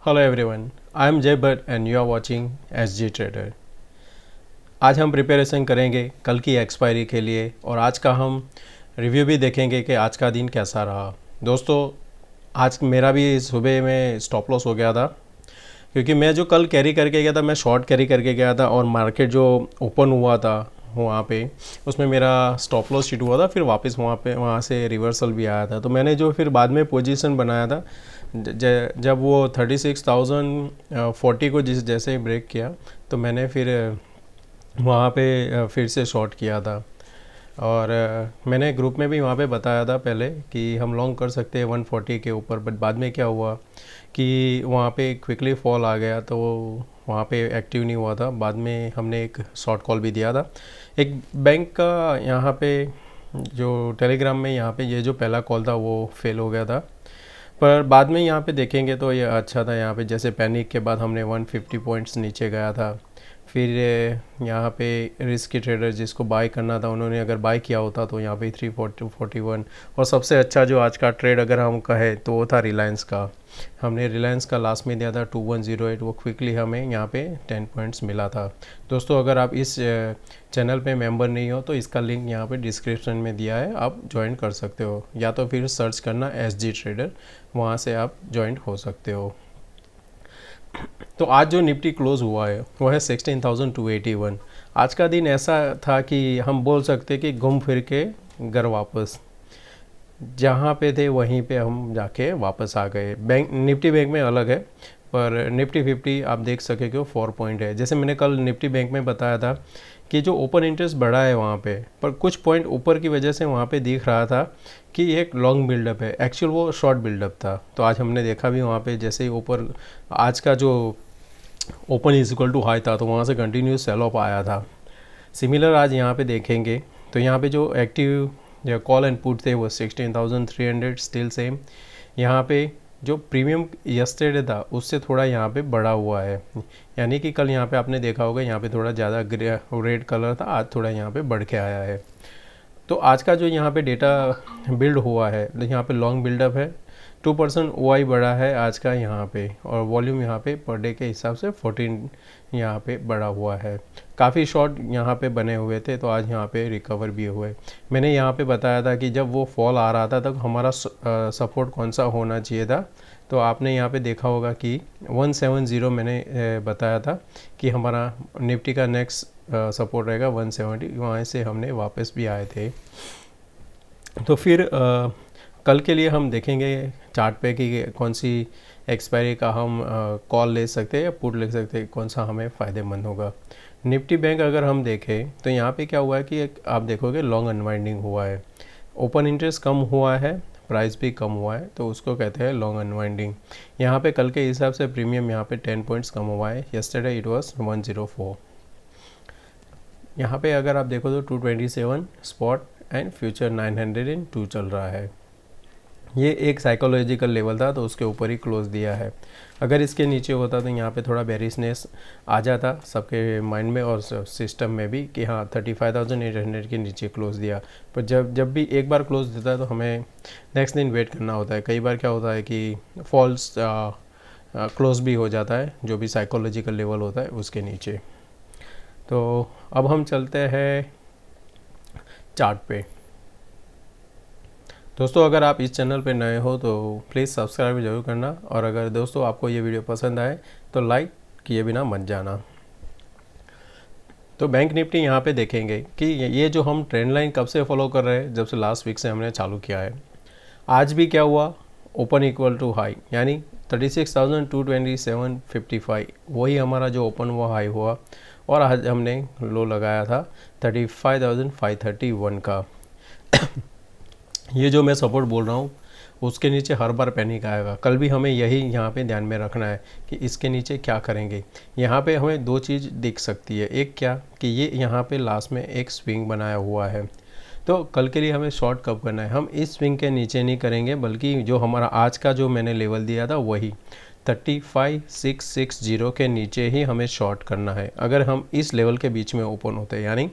Hello everyone, I am Jay Bhatt and you are watching SG trader. आज हम preparation करेंगे कल की एक्सपायरी के लिए और आज का हम रिव्यू भी देखेंगे कि आज का दिन कैसा रहा। दोस्तों, आज मेरा भी सुबह में स्टॉप लॉस हो गया था क्योंकि मैं जो कल कैरी करके गया था, मैं शॉर्ट कैरी करके गया था और मार्केट जो ओपन हुआ था वहाँ पे उसमें मेरा स्टॉप लॉस हिट हुआ था। फिर वापस वहाँ से रिवर्सल भी आया था। तो मैंने जो फिर बाद में पोजीशन बनाया था, जब वो 36,040 को जैसे ही ब्रेक किया तो मैंने फिर वहाँ पे फिर से शॉर्ट किया था। और मैंने ग्रुप में भी वहाँ पे बताया था पहले कि हम लॉन्ग कर सकते हैं 140 के ऊपर, बट बाद में क्या हुआ कि वहाँ पे क्विकली फॉल आ गया तो वहाँ पे एक्टिव नहीं हुआ था। बाद में हमने एक शॉर्ट कॉल भी दिया था एक बैंक का। यहाँ पे जो टेलीग्राम में यहाँ पे ये जो पहला कॉल था वो फेल हो गया था, पर बाद में यहाँ पे देखेंगे तो ये अच्छा था। यहाँ पे जैसे पैनिक के बाद हमने 150 पॉइंट्स नीचे गया था। फिर यहाँ पे रिस्की ट्रेडर जिसको बाय करना था उन्होंने अगर बाय किया होता तो यहाँ पे 341। और सबसे अच्छा जो आज का ट्रेड अगर हम कहें तो वो था रिलायंस का। हमने रिलायंस का लास्ट में दिया था 2108, वो क्विकली हमें यहाँ पे 10 पॉइंट्स मिला था। दोस्तों, अगर आप इस चैनल पे मेंबर नहीं हो तो इसका लिंक यहाँ पे डिस्क्रिप्शन में दिया है, आप ज्वाइन कर सकते हो, या तो फिर सर्च करना एसजी ट्रेडर, वहाँ से आप ज्वाइन हो सकते हो। तो आज जो निफ्टी क्लोज हुआ है वो है 16,281। आज का दिन ऐसा था कि हम बोल सकते कि घूम फिर के घर वापस जहाँ पे थे वहीं पे हम जाके वापस आ गए। बैंक निफ्टी बैंक में अलग है, पर निफ्टी 50 आप देख सके कि वो 4 पॉइंट है। जैसे मैंने कल निफ्टी बैंक में बताया था कि जो ओपन इंटरेस्ट बढ़ा है वहाँ पे, पर कुछ पॉइंट ऊपर की वजह से वहाँ पे दिख रहा था कि एक लॉन्ग बिल्डअप है, एक्चुअल वो शॉर्ट बिल्डअप था। तो आज हमने देखा भी वहाँ पे जैसे ही ऊपर आज का जो open is equal to high था तो वहाँ से कंटिन्यूस सेल ऑफ आया था। सिमिलर आज यहाँ पे देखेंगे तो यहाँ पे जो एक्टिव जो कॉल एंड पुट थे वो 16,300 स्टिल सेम। यहाँ पे जो प्रीमियम यस्टरडे था उससे थोड़ा यहाँ पे बढ़ा हुआ है, यानी कि कल यहाँ पे आपने देखा होगा यहाँ पे थोड़ा ज़्यादा रेड कलर था, आज थोड़ा यहाँ पे बढ़ के आया है। तो आज का जो यहाँ पे डेटा बिल्ड हुआ है, यहाँ पे लॉन्ग बिल्डअप है, 2% OI बढ़ा है आज का यहाँ पे, और वॉल्यूम यहाँ पे पर डे के हिसाब से 14 यहाँ पे बढ़ा हुआ है। काफ़ी शॉर्ट यहाँ पे बने हुए थे तो आज यहाँ पे रिकवर भी हुए। मैंने यहाँ पे बताया था कि जब वो फॉल आ रहा था तब हमारा सपोर्ट कौन सा होना चाहिए था, तो आपने यहाँ पे देखा होगा कि 170 मैंने बताया था कि हमारा निफ्टी का नेक्स्ट सपोर्ट रहेगा 170। वहाँ से हमने वापस भी आए थे। तो फिर कल के लिए हम देखेंगे चार्ट पे कि कौन सी एक्सपायरी का हम कॉल ले सकते हैं या पुट ले सकते हैं, कौन सा हमें फ़ायदेमंद होगा। निफ्टी बैंक अगर हम देखें तो यहाँ पे क्या हुआ है कि आप देखोगे लॉन्ग अनवाइंडिंग हुआ है, ओपन इंटरेस्ट कम हुआ है, प्राइस भी कम हुआ है, तो उसको कहते हैं लॉन्ग अनवाइंडिंग। यहाँ पे कल के हिसाब से प्रीमियम यहाँ पे 10 पॉइंट्स कम हुआ है, यस्टरडे इट वाज 104। यहाँ पे अगर आप देखो तो 227 स्पॉट एंड फ्यूचर 902 चल रहा है। ये एक साइकोलॉजिकल लेवल था तो उसके ऊपर ही क्लोज दिया है। अगर इसके नीचे होता तो यहाँ पे थोड़ा बेरिशनेस आ जाता सबके माइंड में और सिस्टम में भी कि हाँ 35,800 के नीचे क्लोज दिया। पर जब भी एक बार क्लोज देता है तो हमें नेक्स्ट दिन वेट करना होता है। कई बार क्या होता है कि फॉल्स क्लोज भी हो जाता है जो भी साइकोलॉजिकल लेवल होता है उसके नीचे। तो अब हम चलते हैं चार्ट पे। दोस्तों, अगर आप इस चैनल पे नए हो तो प्लीज़ सब्सक्राइब ज़रूर करना, और अगर दोस्तों आपको ये वीडियो पसंद आए तो लाइक किए बिना मत जाना। तो बैंक निफ्टी यहाँ पे देखेंगे कि ये जो हम ट्रेंड लाइन कब से फॉलो कर रहे हैं, जब से लास्ट वीक से हमने चालू किया है। आज भी क्या हुआ, ओपन इक्वल टू हाई, यानी 36,227.55 वही हमारा जो ओपन हुआ हाई हुआ, और आज हमने लो लगाया था 35,531 का। ये जो मैं सपोर्ट बोल रहा हूँ उसके नीचे हर बार पैनिक आएगा। कल भी हमें यही यहाँ पे ध्यान में रखना है कि इसके नीचे क्या करेंगे। यहाँ पे हमें दो चीज़ दिख सकती है, एक क्या कि ये यहाँ पे लास्ट में एक स्विंग बनाया हुआ है, तो कल के लिए हमें शॉर्ट कब करना है, हम इस स्विंग के नीचे नहीं करेंगे, बल्कि जो हमारा आज का जो मैंने लेवल दिया था वही 35,660 के नीचे ही हमें शॉर्ट करना है। अगर हम इस लेवल के बीच में ओपन होते हैं, यानी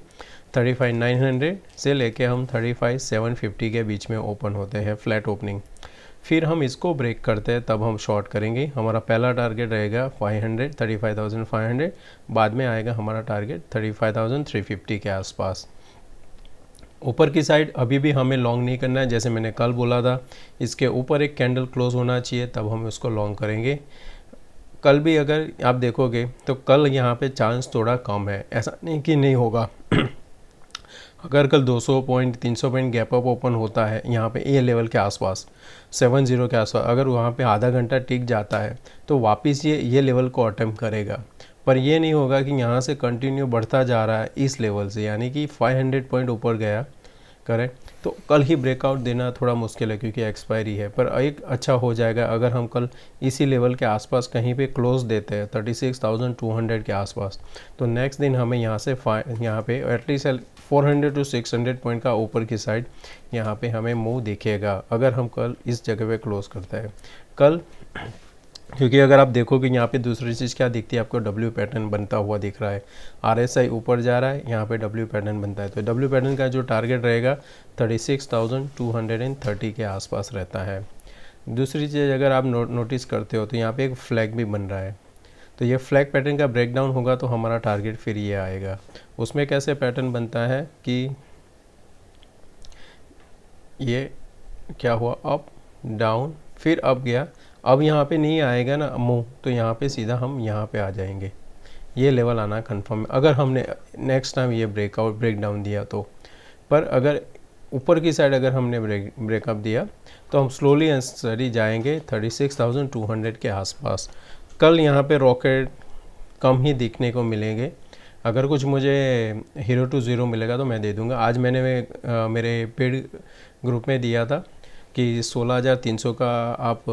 35,900 से लेके हम 35,750 के बीच में ओपन होते हैं फ्लैट ओपनिंग, फिर हम इसको ब्रेक करते हैं तब हम शॉर्ट करेंगे। हमारा पहला टारगेट रहेगा 500, 35,500, बाद में आएगा हमारा टारगेट 35,350 के आसपास। ऊपर की साइड अभी भी हमें लॉन्ग नहीं करना है, जैसे मैंने कल बोला था इसके ऊपर एक कैंडल क्लोज होना चाहिए तब हम इसको लॉन्ग करेंगे। कल भी अगर आप देखोगे तो कल यहाँ पे चांस थोड़ा कम है, ऐसा नहीं कि नहीं होगा। अगर कल 200 point 300 point gap up open होता है यहाँ पे ए लेवल के आसपास 70 के आसपास, अगर वहाँ पे आधा घंटा टिक जाता है तो वापस ये लेवल को अटेम्प्ट करेगा। पर ये नहीं होगा कि यहाँ से कंटिन्यू बढ़ता जा रहा है इस लेवल से, यानी कि 500 पॉइंट ऊपर गया करेक्ट, तो कल ही ब्रेकआउट देना थोड़ा मुश्किल है क्योंकि एक्सपायरी है। पर एक अच्छा हो जाएगा अगर हम कल इसी लेवल के आसपास कहीं पे क्लोज देते हैं 36,200 के आसपास, तो नेक्स्ट दिन हमें यहाँ से यहाँ पे एटलीस्ट 400 to 600 पॉइंट का ऊपर की साइड यहाँ पे हमें मूव दिखेगा अगर हम कल इस जगह पे क्लोज करते हैं कल। क्योंकि अगर आप देखोगे यहाँ पे दूसरी चीज़ क्या दिखती है आपको, डब्ल्यू पैटर्न बनता हुआ दिख रहा है। आरएसआई ऊपर जा रहा है, यहाँ पे डब्ल्यू पैटर्न बनता है, तो डब्ल्यू पैटर्न का जो टारगेट रहेगा 36,230 के आसपास रहता है। दूसरी चीज़ अगर आप नोटिस करते हो तो यहाँ पे एक फ्लैग भी बन रहा है, तो ये फ्लैग पैटर्न का ब्रेकडाउन होगा तो हमारा टारगेट फिर ये आएगा। उसमें कैसे पैटर्न बनता है कि ये क्या हुआ, अप डाउन फिर अप गया, अब यहाँ पे नहीं आएगा ना मूव, तो यहाँ पे सीधा हम यहाँ पे आ जाएंगे। ये लेवल आना कंफर्म है अगर हमने नेक्स्ट टाइम ये ब्रेकडाउन दिया तो। पर अगर ऊपर की साइड अगर हमने ब्रेकअप दिया तो हम स्लोली एंड स्टडी जाएंगे 36,200 के आसपास। कल यहाँ पे रॉकेट कम ही दिखने को मिलेंगे, अगर कुछ मुझे हीरो टू ज़ीरो मिलेगा तो मैं दे दूंगा। आज मैंने मेरे पेड ग्रुप में दिया था कि 16,300 का आप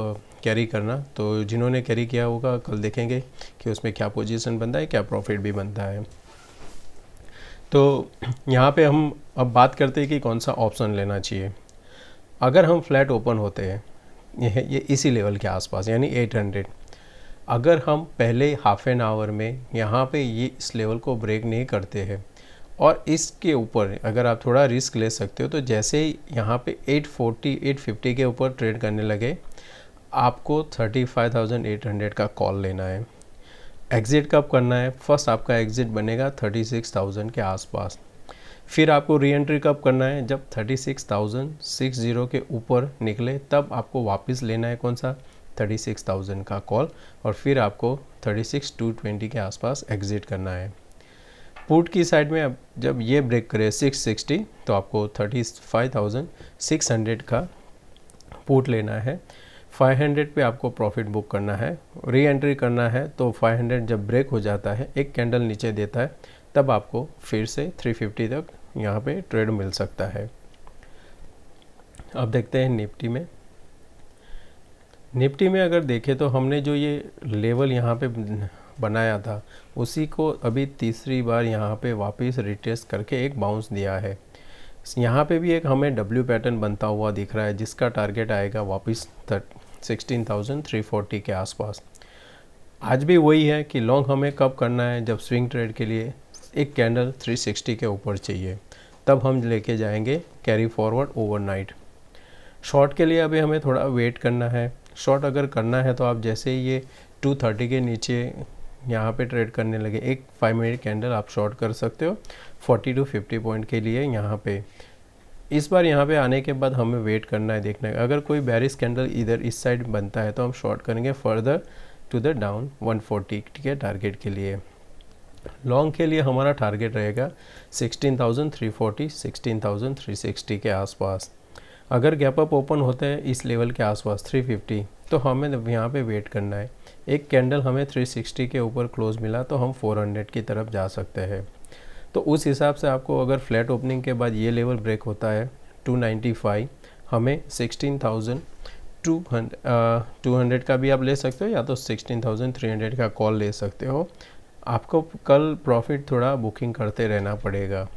कैरी करना, तो जिन्होंने कैरी किया होगा कल देखेंगे कि उसमें क्या पोजीशन बनता है, क्या प्रॉफिट भी बनता है। तो यहाँ पे हम अब बात करते हैं कि कौन सा ऑप्शन लेना चाहिए। अगर हम फ्लैट ओपन होते हैं ये इसी लेवल के आसपास यानी 800, अगर हम पहले हाफ एन आवर में यहाँ पे ये इस लेवल को ब्रेक नहीं करते हैं और इसके ऊपर अगर आप थोड़ा रिस्क ले सकते हो, तो जैसे ही यहाँ पे 840 850 के ऊपर ट्रेड करने लगे आपको 35,800 का कॉल लेना है। एग्ज़िट कब करना है, फर्स्ट आपका एग्ज़िट बनेगा 36,000 के आसपास। फिर आपको री एंट्री कब करना है, जब 36,060 के ऊपर निकले तब आपको वापस लेना है कौन सा 36,000 का कॉल, और फिर आपको 36,220 के आसपास एग्ज़िट करना है। पुट की साइड में अब जब ये ब्रेक करे 660 तो आपको 35,600 का पुट लेना है। 500 पे आपको प्रॉफिट बुक करना है। री एंट्री करना है तो 500 जब ब्रेक हो जाता है, एक कैंडल नीचे देता है, तब आपको फिर से 350 तक यहाँ पे ट्रेड मिल सकता है। अब देखते हैं निफ्टी में। निफ्टी में अगर देखें तो हमने जो ये लेवल यहाँ पे बनाया था उसी को अभी तीसरी बार यहाँ पे वापस रिटेस्ट करके एक बाउंस दिया है। यहाँ पे भी एक हमें डब्ल्यू पैटर्न बनता हुआ दिख रहा है जिसका टारगेट आएगा वापस 16,340 के आसपास। आज भी वही है कि लॉन्ग हमें कब करना है, जब स्विंग ट्रेड के लिए एक कैंडल 360 के ऊपर चाहिए, तब हम लेके जाएंगे कैरी फॉरवर्ड ओवरनाइट। शॉर्ट के लिए अभी हमें थोड़ा वेट करना है। शॉर्ट अगर करना है तो आप जैसे ही ये 230 के नीचे यहाँ पे ट्रेड करने लगे, एक 5 मिनट कैंडल आप शॉर्ट कर सकते हो 40 to 50 पॉइंट के लिए यहाँ पे। इस बार यहाँ पे आने के बाद हमें वेट करना है, देखना है अगर कोई बेरिश कैंडल इधर इस साइड बनता है तो हम शॉर्ट करेंगे फर्दर टू द डाउन 140 के टारगेट के लिए। लॉन्ग के लिए हमारा टारगेट रहेगा 16,340 16,360 के आसपास। अगर गैप अप ओपन होते हैं इस लेवल के आसपास 350 तो हमें यहाँ पे वेट करना है। एक कैंडल हमें 360 के ऊपर क्लोज मिला तो हम 400 की तरफ जा सकते हैं। तो उस हिसाब से आपको अगर फ्लैट ओपनिंग के बाद ये लेवल ब्रेक होता है 295, हमें 16,200 का भी आप ले सकते हो या तो 16,300 का कॉल ले सकते हो। आपको कल प्रॉफिट थोड़ा बुकिंग करते रहना पड़ेगा।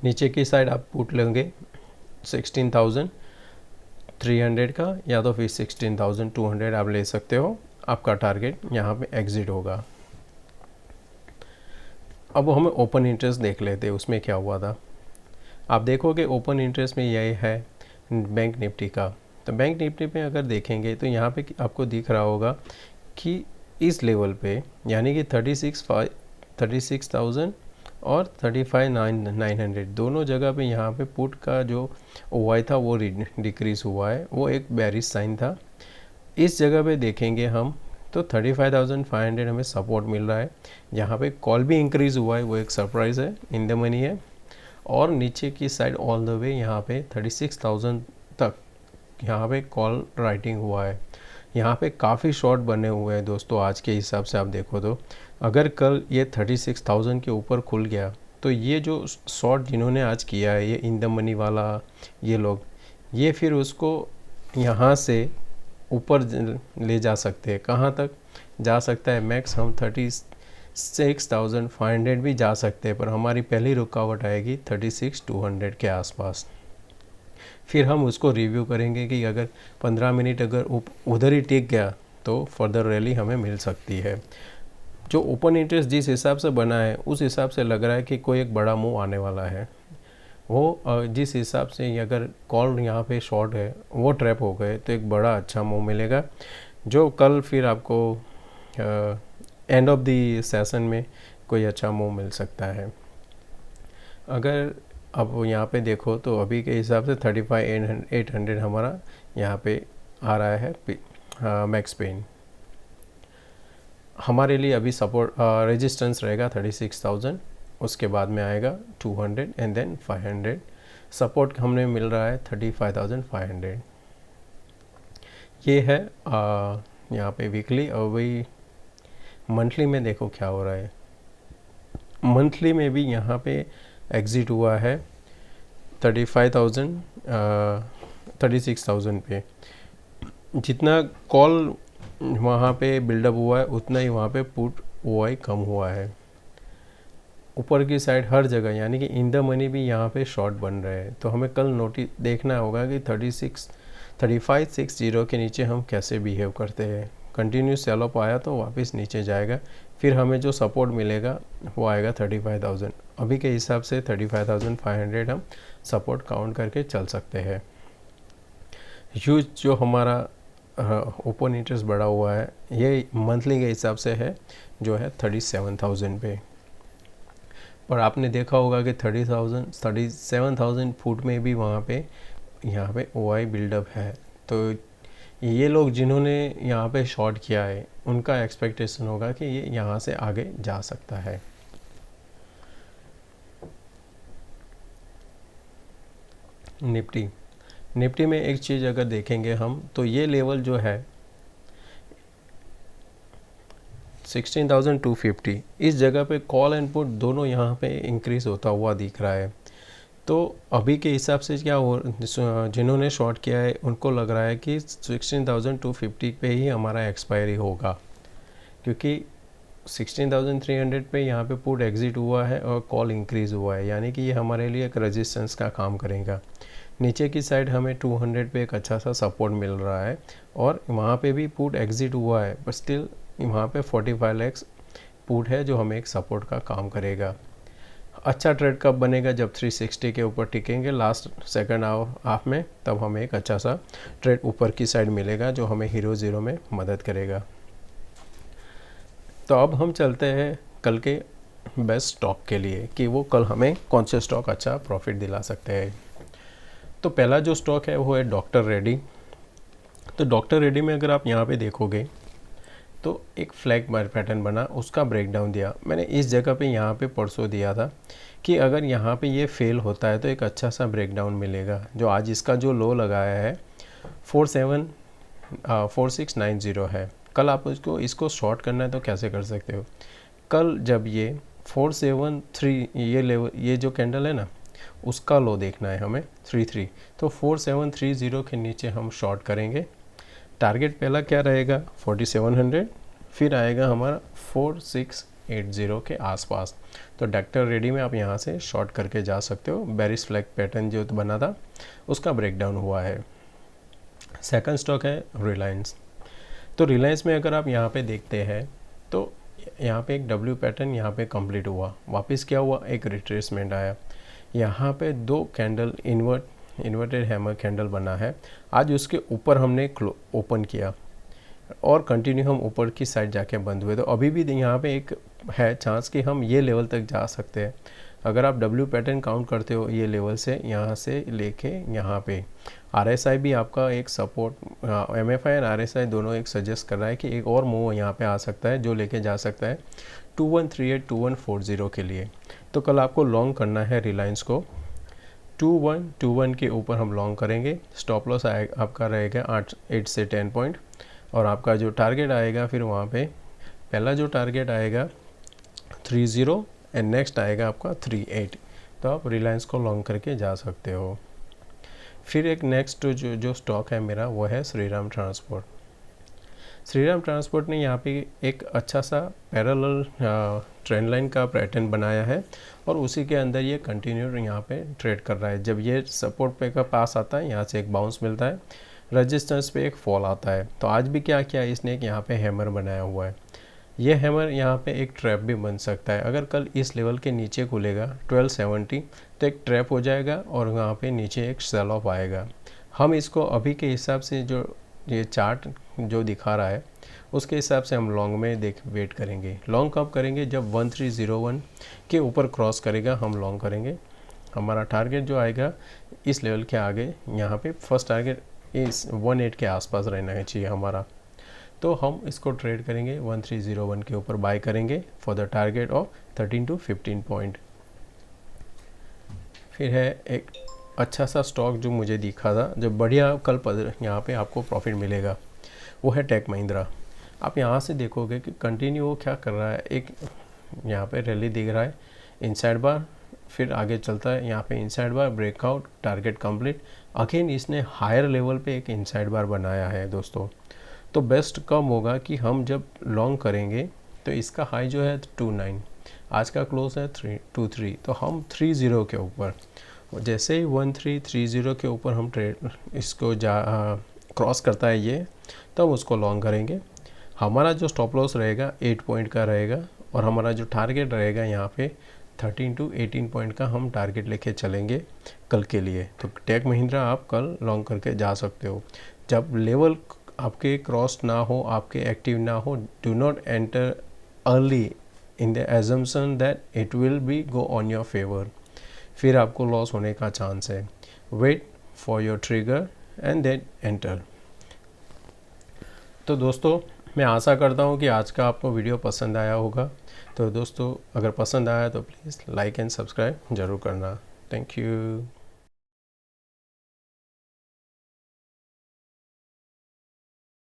नीचे की साइड आप पुट लेंगे 16,300 का या तो फिर 16,200 आप ले सकते हो। आपका टारगेट यहाँ पे एग्जिट होगा। अब हमें ओपन इंटरेस्ट देख लेते हैं उसमें क्या हुआ था। आप देखोगे ओपन इंटरेस्ट में यही है बैंक निफ्टी का तो बैंक निफ्टी में अगर देखेंगे तो यहाँ पे आपको दिख रहा होगा कि इस लेवल पे यानी कि 36,000 और 35,900 दोनों जगह पे यहाँ पे पुट का जो ओवाई था वो डिक्रीज़ हुआ है, वो एक बेरिश साइन था। इस जगह पे देखेंगे हम तो 35,500 हमें सपोर्ट मिल रहा है। यहाँ पे कॉल भी इंक्रीज़ हुआ है, वो एक सरप्राइज़ है, इन द मनी है। और नीचे की साइड ऑल द वे यहाँ पे 36,000 तक यहाँ पे कॉल राइटिंग हुआ है। यहाँ पे काफ़ी शॉर्ट बने हुए हैं दोस्तों। आज के हिसाब से आप देखो तो अगर कल ये 36,000 के ऊपर खुल गया तो ये जो शॉर्ट जिन्होंने आज किया है, ये इन द मनी वाला ये लोग, ये फिर उसको यहाँ से ऊपर ले जा सकते हैं। कहाँ तक जा सकता है? मैक्स हम 36,500 भी जा सकते हैं, पर हमारी पहली रुकावट आएगी 36,200 के आसपास। फिर हम उसको रिव्यू करेंगे कि अगर 15 मिनट अगर उधर ही टिक गया तो फर्दर रैली हमें मिल सकती है। जो ओपन इंटरेस्ट जिस हिसाब से बना है उस हिसाब से लग रहा है कि कोई एक बड़ा मूव आने वाला है। वो जिस हिसाब से अगर कॉल यहाँ पे शॉर्ट है वो ट्रैप हो गए तो एक बड़ा अच्छा मूव मिलेगा, जो कल फिर आपको एंड ऑफ द सेशन में कोई अच्छा मूव मिल सकता है। अगर अब यहाँ पे देखो तो अभी के हिसाब से 35,800 हमारा यहाँ पे आ रहा है मैक्स पेन। हमारे लिए अभी सपोर्ट रेजिस्टेंस रहेगा 36,000, उसके बाद में आएगा 200 एंड देन 500। सपोर्ट हमें मिल रहा है 35,500। ये है यहाँ पे वीकली। और वही मंथली में देखो क्या हो रहा है। मंथली में भी यहाँ पे एग्ज़िट हुआ है 36,000 पे। जितना कॉल वहाँ पे बिल्डअप हुआ है उतना ही वहाँ पे पुट ओआई कम हुआ है। ऊपर की साइड हर जगह यानी कि इन द मनी भी यहाँ पे शॉर्ट बन रहे हैं। तो हमें कल नोटिस देखना होगा कि 3560 के नीचे हम कैसे बिहेव करते हैं। कंटिन्यू सेल ऑफ आया तो वापस नीचे जाएगा, फिर हमें जो सपोर्ट मिलेगा वो आएगा 35,000। अभी के हिसाब से 35,500 हम सपोर्ट काउंट करके चल सकते हैं। ह्यूज जो हमारा ओपन इंटरेस्ट बढ़ा हुआ है ये मंथली के हिसाब से है, जो है 37,000 पे। पर आपने देखा होगा कि 37,000 फुट में भी वहाँ पे यहाँ पे ओआई बिल्डअप है। तो ये लोग जिन्होंने यहाँ पे शॉर्ट किया है उनका एक्सपेक्टेशन होगा कि ये यहाँ से आगे जा सकता है। निफ्टी में एक चीज़ अगर देखेंगे हम तो ये लेवल जो है 16,250, इस जगह पे कॉल एंड पुट दोनों यहाँ पे इंक्रीज़ होता हुआ दिख रहा है। तो अभी के हिसाब से क्या हो, जिन्होंने शॉर्ट किया है उनको लग रहा है कि 16,250 पे ही हमारा एक्सपायरी होगा, क्योंकि 16,300 पे यहाँ पे पुट एग्ज़िट हुआ है और कॉल इंक्रीज़ हुआ है, यानी कि ये हमारे लिए एक रेजिस्टेंस का काम करेगा। नीचे की साइड हमें 200 पे एक अच्छा सा सपोर्ट मिल रहा है और वहाँ पे भी पुट एग्ज़िट हुआ है, पर स्टिल वहाँ पे 45 लाख पुट है जो हमें एक सपोर्ट का काम करेगा। अच्छा ट्रेड कब बनेगा? जब 360 के ऊपर टिकेंगे लास्ट सेकंड हाफ में, तब हमें एक अच्छा सा ट्रेड ऊपर की साइड मिलेगा जो हमें हीरो ज़ीरो में मदद करेगा। तो अब हम चलते हैं कल के बेस्ट स्टॉक के लिए कि वो कल हमें कौन से स्टॉक अच्छा प्रॉफिट दिला सकते हैं। तो पहला जो स्टॉक है वो है डॉक्टर रेड्डी। तो डॉक्टर रेड्डी में अगर आप यहाँ पे देखोगे तो एक फ्लैग पैटर्न बना, उसका ब्रेकडाउन दिया मैंने इस जगह पे यहाँ पे परसों दिया था कि अगर यहाँ पे ये फेल होता है तो एक अच्छा सा ब्रेकडाउन मिलेगा। जो आज इसका जो लो लगाया है 4690 है। कल आप इसको शॉर्ट करना है तो कैसे कर सकते हो? कल जब ये 473 ये लेवल, ये जो कैंडल है ना, उसका लो देखना है हमें 33, तो 4730 के नीचे हम शॉर्ट करेंगे। टारगेट पहला क्या रहेगा? 4700, फिर आएगा हमारा 4680 के आसपास। तो डॉक्टर रेड्डी में आप यहाँ से शॉर्ट करके जा सकते हो। बेरिश फ्लैग पैटर्न जो बना था उसका ब्रेकडाउन हुआ है। सेकंड स्टॉक है रिलायंस। तो रिलायंस में अगर आप यहाँ पे देखते हैं तो यहाँ पे एक डब्ल्यू पैटर्न यहाँ पे कंप्लीट हुआ, वापस क्या हुआ, एक रिट्रेसमेंट आया। यहाँ पे दो candle invert inverted hammer candle बना है, आज उसके ऊपर हमने ओपन किया और कंटिन्यू हम ऊपर की साइड जाके बंद हुए, तो अभी भी यहाँ पे एक है चांस कि हम ये लेवल तक जा सकते हैं। अगर आप डब्ल्यू पैटर्न काउंट करते हो ये लेवल से यहाँ से लेके यहाँ पे, आरएसआई भी आपका एक सपोर्ट, एमएफआई और आरएसआई दोनों एक सजेस्ट कर रहा है कि एक और मूव यहाँ पे आ सकता है जो लेके जा सकता है 2138 2140 के लिए। तो कल आपको लॉन्ग करना है रिलायंस को, 2121 के ऊपर हम लॉन्ग करेंगे। स्टॉप लॉस आपका रहेगा 8 से 10 पॉइंट, और आपका जो टारगेट आएगा फिर वहाँ पे पहला जो टारगेट आएगा 30 एंड नेक्स्ट आएगा आपका 38। तो आप रिलायंस को लॉन्ग करके जा सकते हो। फिर एक नेक्स्ट जो स्टॉक है मेरा वो है श्रीराम ट्रांसपोर्ट। श्रीराम ट्रांसपोर्ट ने यहाँ पे एक अच्छा सा पैरेलल ट्रेंड लाइन का पैटर्न बनाया है और उसी के अंदर ये कंटिन्यू यहाँ पे ट्रेड कर रहा है। जब ये सपोर्ट पे का पास आता है, यहाँ से एक बाउंस मिलता है, रेजिस्टेंस पे एक फॉल आता है। तो आज भी क्या किया इसने, एक यहाँ पे हैमर बनाया हुआ है। ये हैमर यहाँ पे एक ट्रैप भी बन सकता है। अगर कल इस लेवल के नीचे खुलेगा 1270 तो एक ट्रैप हो जाएगा और यहाँ पे नीचे एक सेल ऑफ आएगा। हम इसको अभी के हिसाब से जो ये चार्ट जो दिखा रहा है उसके हिसाब से हम लॉन्ग में वेट करेंगे। लॉन्ग कब करेंगे, जब 1301 के ऊपर क्रॉस करेगा हम लॉन्ग करेंगे। हमारा टारगेट जो आएगा इस लेवल के आगे, यहाँ पे फर्स्ट टारगेट इस 18 के आसपास रहना चाहिए हमारा। तो हम इसको ट्रेड करेंगे 1301 के ऊपर बाय करेंगे for the target of 13 to 15 point. फिर है एक अच्छा सा स्टॉक जो मुझे दिखा था, जो बढ़िया कल यहाँ पे आपको प्रॉफिट मिलेगा, वो है टेक महिंद्रा। आप यहाँ से देखोगे कि कंटिन्यू वो क्या कर रहा है, एक यहाँ पे रैली दिख रहा है, इनसाइड बार, फिर आगे चलता है, यहाँ पे इनसाइड बार, ब्रेकआउट, टारगेट कंप्लीट, अगेन इसने हायर लेवल पे एक इनसाइड बार बनाया है दोस्तों। तो बेस्ट कम होगा कि हम जब लॉन्ग करेंगे तो इसका हाई जो है 29, आज का क्लोज है 323, तो हम 30 के ऊपर, जैसे ही 1330 के ऊपर हम ट्रेड इसको क्रॉस करता है ये, तो हम उसको लॉन्ग करेंगे। हमारा जो स्टॉप लॉस रहेगा 8 पॉइंट का रहेगा और हमारा जो टारगेट रहेगा यहाँ पे 13 to 18 पॉइंट का हम टारगेट लेके चलेंगे कल के लिए। तो टेक महिंद्रा आप कल लॉन्ग करके जा सकते हो। जब लेवल आपके क्रॉस ना हो, आपके एक्टिव ना हो, do not enter early in the assumption that it will be go on your favour, फिर आपको लॉस होने का चांस है। Wait for your trigger and then enter. तो दोस्तों मैं आशा करता हूँ कि आज का आपको वीडियो पसंद आया होगा। तो दोस्तों अगर पसंद आया तो प्लीज़ लाइक एंड सब्सक्राइब ज़रूर करना। Thank you.